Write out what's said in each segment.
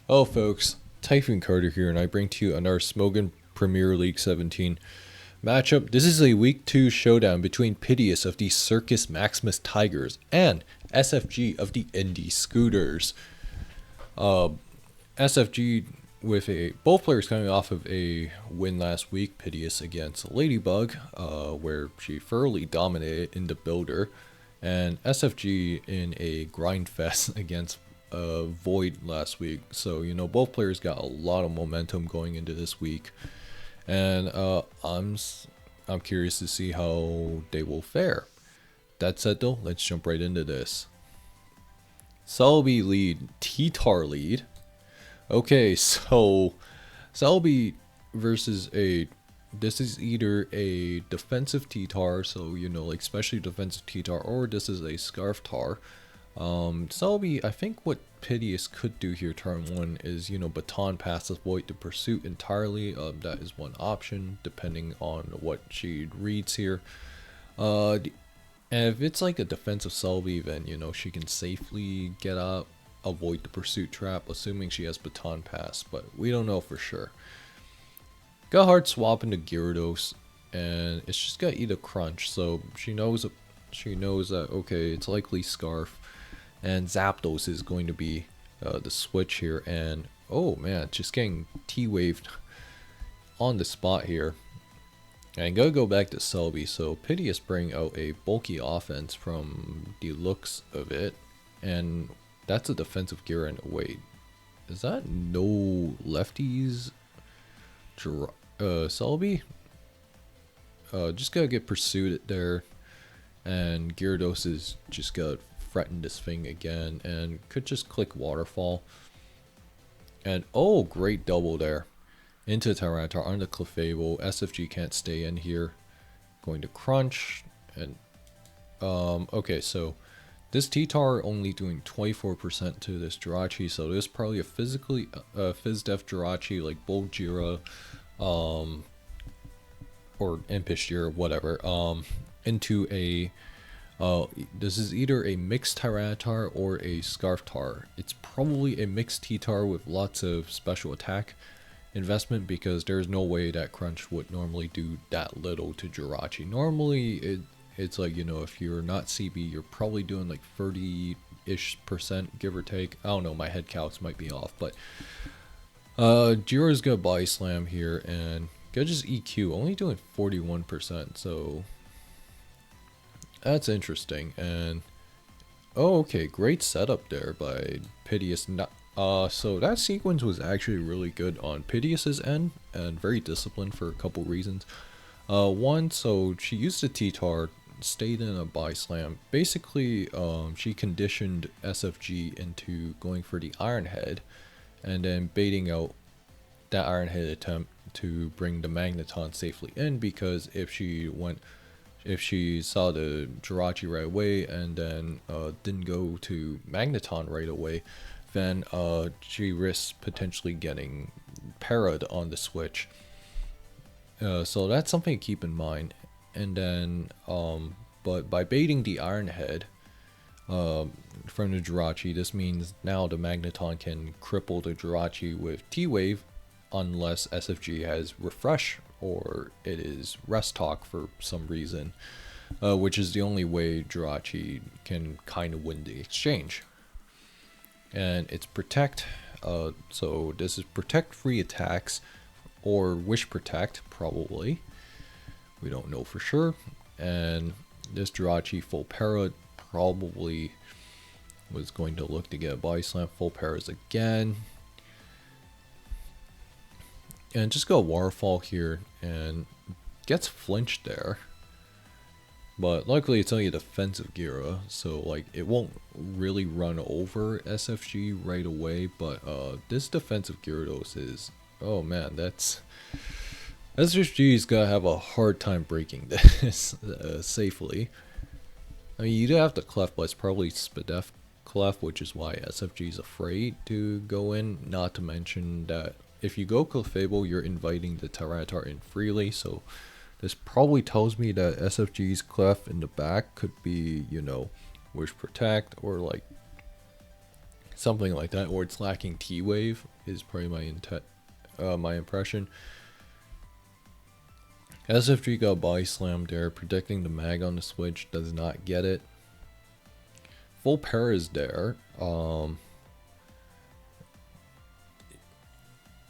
Hello folks, Typhoon Carter here, and I bring to you another Smogon Premier League 17 matchup. This is a Week 2 showdown between Pideous of the Circus Maximus Tigers and SFG of the Indie Scooters. SFG with both players coming off of a win last week, Pideous against Ladybug, where she thoroughly dominated in the builder, and SFG in a grind fest against Void last week. So both players got a lot of momentum going into this week, and I'm curious to see how they will fare. That said though, let's jump right into this. Selby lead, T-Tar lead. Okay, so Selby versus this is either a defensive T-Tar, so like specially defensive T-Tar, or this is a Scarf Tar. Selby, I think what Pideous could do here turn 1 is, baton pass Void to Pursuit entirely. That is one option, depending on what she reads here. And if it's like a defensive Selby, then, she can safely get out, avoid the Pursuit trap, assuming she has baton pass, but we don't know for sure. Got hard swap into Gyarados, and it's just got Eat a Crunch, so she knows that, okay, it's likely Scarf. And Zapdos is going to be the switch here, and oh man, just getting T-waved on the spot here. And I gotta go back to Selby, so Pideous bring out a bulky offense from the looks of it, and that's a defensive gear. And wait, is that no lefties? Selby? Just gotta get pursued there, and Gyarados is just got threaten this thing again, and could just click Waterfall. And oh, great double there into Tyranitar on the Clefable. SFG can't stay in here. Going to Crunch, and okay, so this T-Tar only doing 24% to this Jirachi, so this is probably a physically Phys-Def Jirachi like Bolgira, or Impish Jira, whatever, into a this is either a mixed Tyranitar or a Scarf Tar. It's probably a mixed T-Tar with lots of special attack investment, because there's no way that Crunch would normally do that little to Jirachi. Normally it's like, if you're not CB, you're probably doing like 30-ish%, give or take. I don't know, my head counts might be off, but Jira's gonna Body Slam here, and gonna just EQ, only doing 41%, so that's interesting. And oh, okay, great setup there by Pideous. So that sequence was actually really good on Pideous's end, and very disciplined for a couple reasons. One, so she used the T-Tar, stayed in a Body Slam. Basically, she conditioned SFG into going for the Iron Head, and then baiting out that Iron Head attempt to bring the Magneton safely in, because if she saw the Jirachi right away and then didn't go to Magneton right away, then she risks potentially getting parried on the switch. So that's something to keep in mind. And then, but by baiting the Iron Head from the Jirachi, this means now the Magneton can cripple the Jirachi with T-Wave, unless SFG has Refresh or it is Rest Talk for some reason, which is the only way Jirachi can kind of win the exchange. And it's Protect, so this is Protect free attacks, or Wish Protect, probably. We don't know for sure. And this Jirachi full para probably was going to look to get a Body Slam. Full paras again. And just go Waterfall here, and gets flinched there. But luckily it's only a defensive Gira, so like it won't really run over SFG right away. But this defensive Gyarados is, oh man, that's SFG's gotta have a hard time breaking this safely. I mean, you do have to Clef, but it's probably Spidef Clef, which is why SFG's afraid to go in. Not to mention that if you go Clefable, you're inviting the Tyranitar in freely, so this probably tells me that SFG's Clef in the back could be, Wish Protect, or like something like that, or it's lacking T-Wave is probably my impression. SFG got body slammed there, predicting the mag on the switch, does not get it. Full pair is there.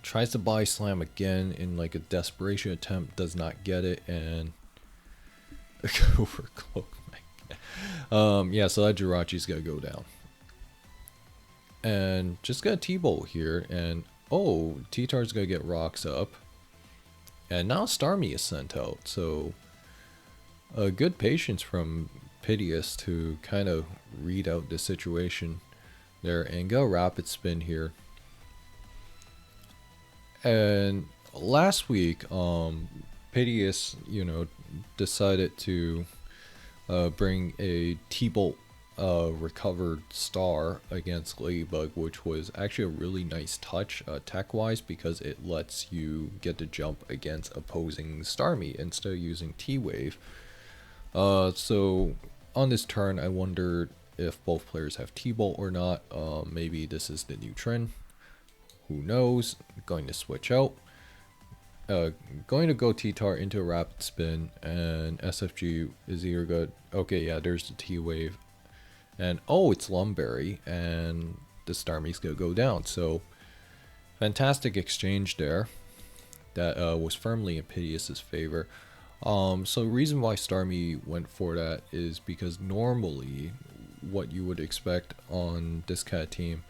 Tries to body slam again in like a desperation attempt, does not get it, and overcloak. Yeah, so that Jirachi's gotta go down. And just got a T-Bolt here, and oh, T-Tar's gonna get rocks up. And now Starmie is sent out, so a good patience from Pideous to kind of read out the situation there, and go rapid spin here. And last week, Pideous, you know, decided to bring a T-Bolt recovered star against Ladybug, which was actually a really nice touch tech-wise, because it lets you get the jump against opposing Starmie instead of using T-Wave. So on this turn, I wondered if both players have T-Bolt or not. Maybe this is the new trend. Who knows? Going to switch out. Going to go T-Tar into a rapid spin, and SFG is either good. Okay, yeah, there's the T-Wave. And oh, it's Lumberry, and the Starmie's gonna go down. So fantastic exchange there. That was firmly in Pideous's favor. So the reason why Starmie went for that is because normally what you would expect on this kind of team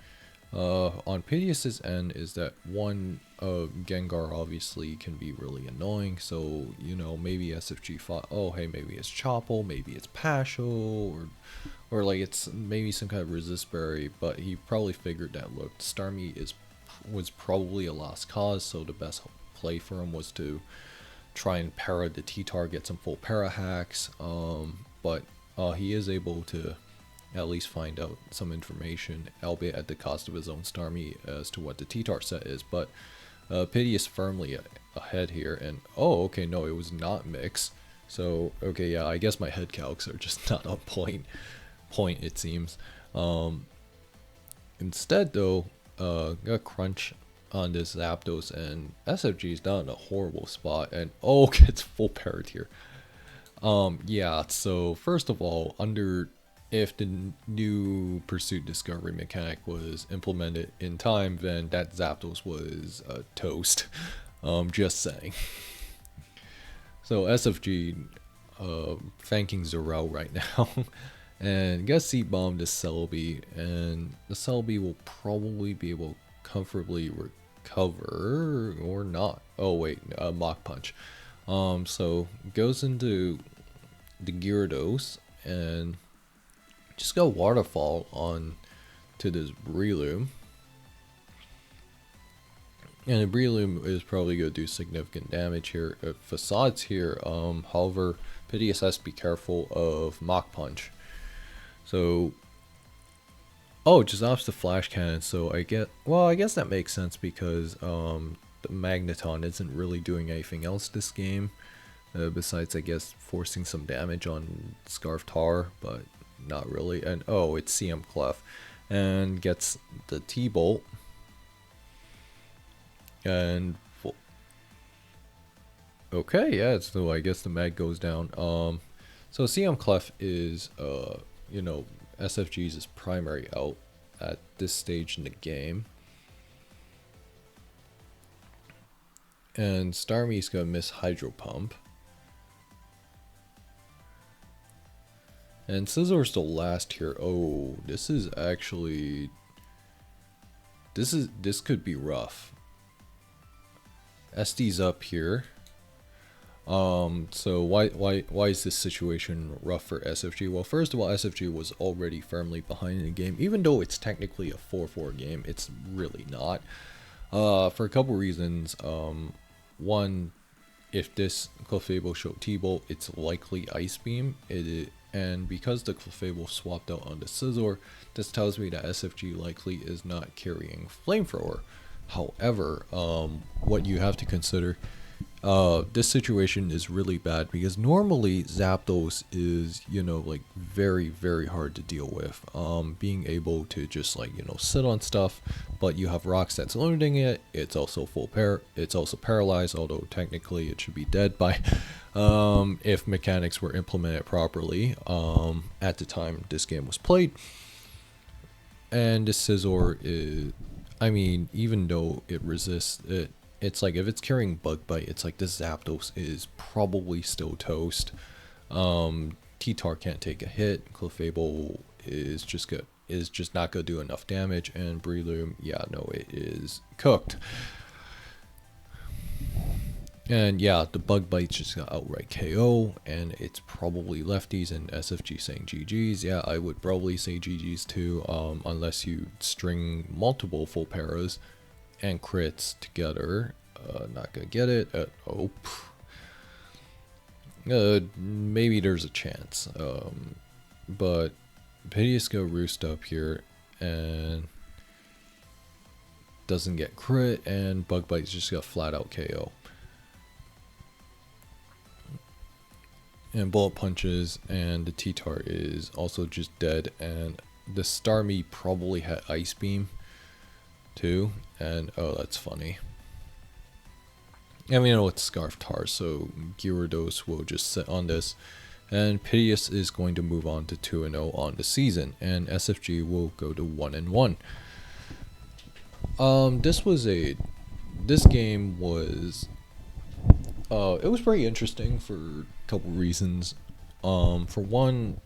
on Pideous's end is that one Gengar obviously can be really annoying, so you know, maybe SFG thought, oh hey, maybe it's Chople, maybe it's Pasho, or like it's maybe some kind of resist berry, but he probably figured that look, Starmie was probably a lost cause, so the best play for him was to try and para the T-Tar, get some full para hacks, but he is able to at least find out some information, albeit at the cost of his own Starmie, as to what the T-Tar set is. But Pideous firmly ahead here, and oh, okay, no, it was not mix. So okay, yeah, I guess my head calcs are just not on point it seems. Instead though, got crunch on this Zapdos, and SFG is down in a horrible spot, and oh, gets full parried here. Yeah, so first of all, if the new Pursuit Discovery mechanic was implemented in time, then that Zapdos was toast. Just saying. So SFG thanking Zorel right now. And got Seed Bomb to Celebi, and the Celebi will probably be able to comfortably recover, or not. Oh wait, Mach Punch. So goes into the Gyarados, and just go Waterfall on to this Breloom. And the Breloom is probably going to do significant damage here. Facades here, however, Pideous has to be careful of Mach Punch. So, oh, just opts the Flash Cannon, so I guess that makes sense because the Magneton isn't really doing anything else this game. Besides, I guess, forcing some damage on Scarf Tar, but not really. And oh, it's CM Clef, and gets the T-Bolt, and okay, yeah, so I guess the mag goes down. So CM Clef is you know, SFG's primary out at this stage in the game, and Starmie's gonna miss Hydro Pump. And Scissor's the last here. Oh, this is actually... This could be rough. SD's up here. So why is this situation rough for SFG? Well, first of all, SFG was already firmly behind in the game. Even though it's technically a 4-4 game, it's really not. For a couple reasons. One, if this Clefable showed T-Bolt, it's likely Ice Beam. And because the Clefable swapped out onto Scizor, this tells me that SFG likely is not carrying Flamethrower. However, what you have to consider, This situation is really bad because normally Zapdos is, like very, very hard to deal with. Being able to just like, sit on stuff, but you have rocks that's limiting it. It's also it's also paralyzed, although technically it should be dead by, if mechanics were implemented properly, at the time this game was played. And the Scizor is, I mean, even though it resists it, it's like if it's carrying Bug Bite, it's like the Zapdos is probably still toast. T-Tar can't take a hit. Clefable is just not gonna do enough damage, and Breloom, yeah, no, it is cooked. And yeah, the Bug Bite's just got outright KO, and it's probably lefties and SFG saying GG's. Yeah, I would probably say GG's too, unless you string multiple full paras and crits together. Not gonna get it. Maybe there's a chance. But Pideous go roost up here and doesn't get crit, and Bug Bite's just got flat out KO. And bullet punches, and the T-Tar is also just dead, and the Starmie probably had Ice Beam too, and oh, that's funny. And we know it's Scarf Tar, so Gyarados will just sit on this, and Pideous is going to move on to 2-0 on the season, and SFG will go to 1-1. This game was it was pretty interesting for a couple reasons. For one,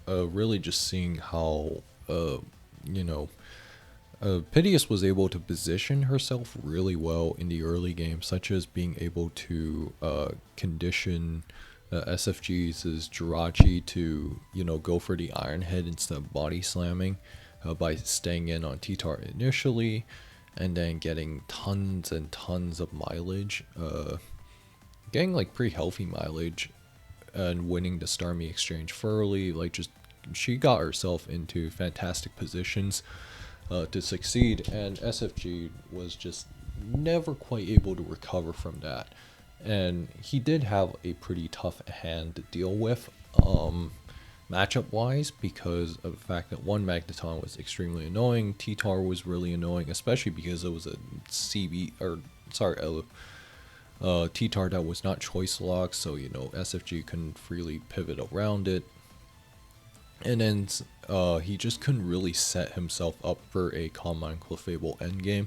really just seeing how Pideous was able to position herself really well in the early game, such as being able to condition SFG's Jirachi to go for the Iron Head instead of body slamming, by staying in on T-Tar initially, and then getting tons and tons of mileage, getting like pretty healthy mileage, and winning the Starmie exchange early. Like, just she got herself into fantastic positions to succeed, and SFG was just never quite able to recover from that. And he did have a pretty tough hand to deal with, matchup wise, because of the fact that one, Magneton was extremely annoying, T-Tar was really annoying, especially because it was a T-Tar that was not choice locked, so SFG couldn't freely pivot around it. And then he just couldn't really set himself up for a Calm Mind Clefable endgame.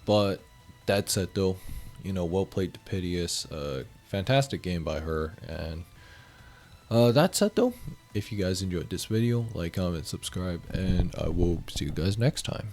But that said though, well played to Pideous. Fantastic game by her. And that said though, if you guys enjoyed this video, like, comment, subscribe, and I will see you guys next time.